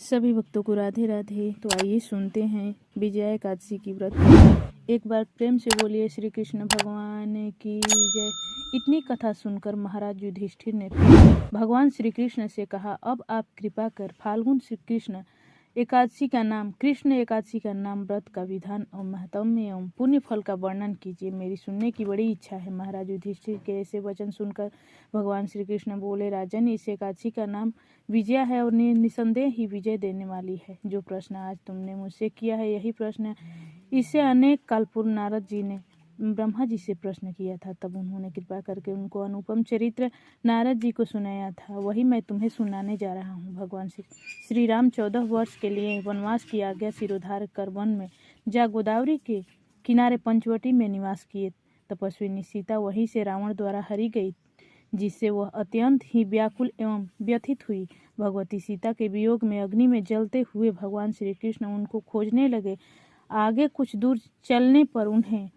सभी भक्तों को राधे राधे। तो आइए सुनते हैं विजया एकादशी की व्रत कथा। एक बार प्रेम से बोलिए श्री कृष्ण भगवान की जय। इतनी कथा सुनकर महाराज युधिष्ठिर ने फिर भगवान श्री कृष्ण से कहा, अब आप कृपा कर फाल्गुन श्री कृष्ण एकादशी का नाम कृष्ण एकादशी का नाम व्रत का विधान और महत्म्य एवं पुण्य फल का वर्णन कीजिए। मेरी सुनने की बड़ी इच्छा है। महाराज युधिष्ठिर के ऐसे वचन सुनकर भगवान श्री कृष्ण बोले, राजन, इस एकादशी का नाम विजया है और निसंदेह ही विजय देने वाली है। जो प्रश्न आज तुमने मुझसे किया है, यही प्रश्न इससे अनेक काल पूर्व नारद जी ने ब्रह्मा जी से प्रश्न किया था। तब उन्होंने कृपा करके उनको अनुपम चरित्र नारद जी को सुनाया था, वही मैं तुम्हें सुनाने जा रहा हूँ। भगवान श्री राम 14 वर्ष के लिए वनवास की आज्ञा सिरोधार कर वन में जा गोदावरी के किनारे पंचवटी में निवास किए। तपस्विनी सीता वहीं से रावण द्वारा हरी गई, जिससे वह अत्यंत ही व्याकुल एवं व्यथित हुई। भगवती सीता के वियोग में अग्नि में जलते हुए भगवान श्री कृष्ण उनको खोजने लगे। आगे कुछ दूर चलने पर उन्हें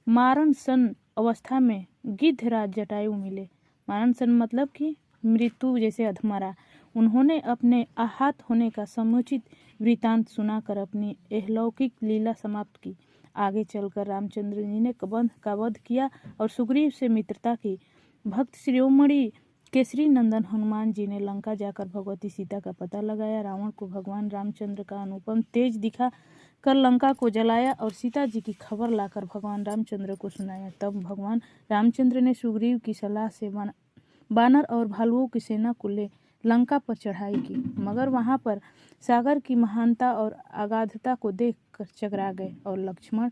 मारण सन अवस्था में गिद्धराज जटायु मिले। मारण सन मतलब कि मृत्यु जैसे अधमरा। उन्होंने अपने आहत होने का समुचित वृतांत सुनाकर अपनी अलौकिक लीला समाप्त की। आगे चलकर रामचंद्र जी ने कबंध का वध किया और सुग्रीव से मित्रता की। भक्त शिरोमणि केसरी नंदन हनुमान जी ने लंका जाकर भगवती सीता का पता लगाया। रावण को भगवान रामचंद्र का अनुपम तेज दिखा कर लंका को जलाया और सीता जी की खबर लाकर भगवान रामचंद्र को सुनाया। तब भगवान रामचंद्र ने सुग्रीव की सलाह से बानर और भालुओं की सेना को ले लंका पर चढ़ाई की, मगर वहां पर सागर की महानता और अगाधता को देख कर चकरा गए और लक्ष्मण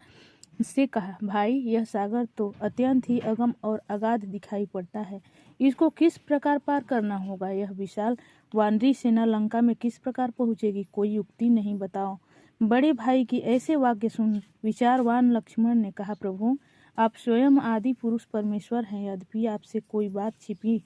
से कहा, भाई, यह सागर तो अत्यंत ही अगम और अगाध दिखाई पड़ता है, इसको किस प्रकार पार करना होगा? यह विशाल वानरी सेना लंका में किस प्रकार पहुंचेगी? कोई युक्ति नहीं, बताओ। बड़े भाई की ऐसे वाक्य सुन विचारवान लक्ष्मण ने कहा, प्रभु, आप स्वयं आदि पुरुष परमेश्वर हैं, यद्यपि आपसे कोई बात छिपी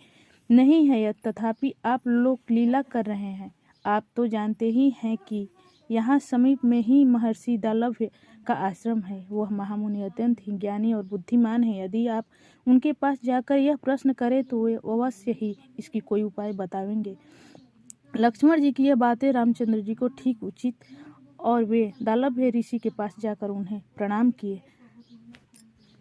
नहीं है, तथापि आप लोग लीला कर रहे हैं। आप तो जानते ही हैं कि यहाँ समीप में ही महर्षि दालभ्य का आश्रम है। वह महामुनि अत्यंत ही ज्ञानी और बुद्धिमान है। यदि आप उनके पास जाकर यह प्रश्न करें तो वे अवश्य ही इसकी कोई उपाय बतावेंगे। लक्ष्मण जी की यह बातें रामचंद्र जी को ठीक उचित और वे दालभ्य ऋषि के पास जाकर उन्हें प्रणाम किए।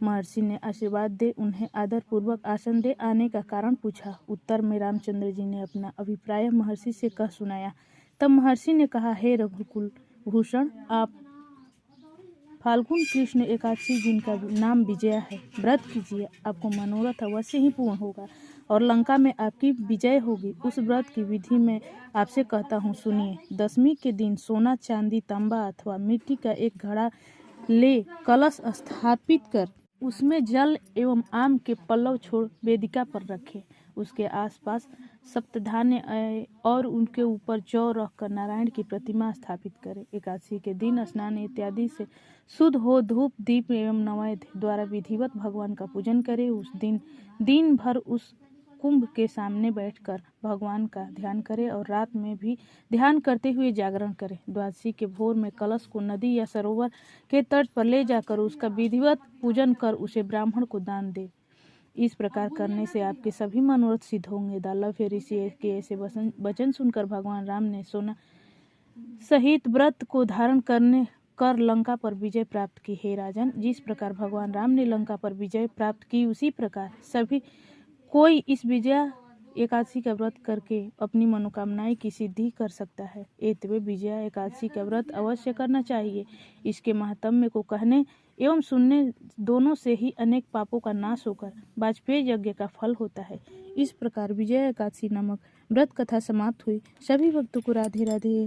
महर्षि ने आशीर्वाद दे उन्हें आदर पूर्वक आसन दे आने का कारण पूछा। उत्तर में रामचंद्र जी ने अपना अभिप्राय महर्षि से कह सुनाया। तब महर्षि ने कहा, हे रघुकुल भूषण, आप फाल्गुन कृष्ण एकादशी जिनका नाम विजया है, व्रत कीजिए, आपको मनोरथ अवश्य ही पूर्ण होगा और लंका में आपकी विजय होगी। उस व्रत की विधि मैं आपसे कहता हूँ, सुनिए। दशमी के दिन सोना, चांदी, तांबा अथवा मिट्टी का एक घड़ा ले कलश स्थापित कर उसमें जल एवं आम के पल्लव छोड़ वेदिका पर रखें। उसके आसपास सप्तधान्य और उनके ऊपर जौ रखकर नारायण की प्रतिमा स्थापित करें। एकादशी के दिन स्नान इत्यादि से शुद्ध हो धूप दीप एवं नैवेद्य द्वारा विधिवत भगवान का पूजन करें। उस दिन भर उस कुंभ के सामने बैठकर भगवान का ध्यान करें और रात में भी ध्यान करते हुए जागरण करें। द्वादशी के भोर में कलश को नदी या सरोवर के तट पर ले जाकर उसका विधिवत पूजन कर उसे ब्राह्मण को दान दे। इस प्रकार करने से आपके सभी मनोरथ सिद्ध होंगे। दालभ्य ऋषि के ऐसे वचन सुनकर भगवान राम ने सोना सहित व्रत को धारण कर लंका पर विजय प्राप्त की। हे राजन, जिस प्रकार भगवान राम ने लंका पर विजय प्राप्त की, उसी प्रकार सभी कोई इस विजया एकादशी का व्रत करके अपनी मनोकामनाएं की सिद्धि कर सकता है। एतवे विजया एकादशी का व्रत अवश्य करना चाहिए। इसके महात्म्य को कहने एवं सुनने दोनों से ही अनेक पापों का नाश होकर वाजपेय यज्ञ का फल होता है। इस प्रकार विजया एकादशी नामक व्रत कथा समाप्त हुई। सभी भक्तों को राधे राधे।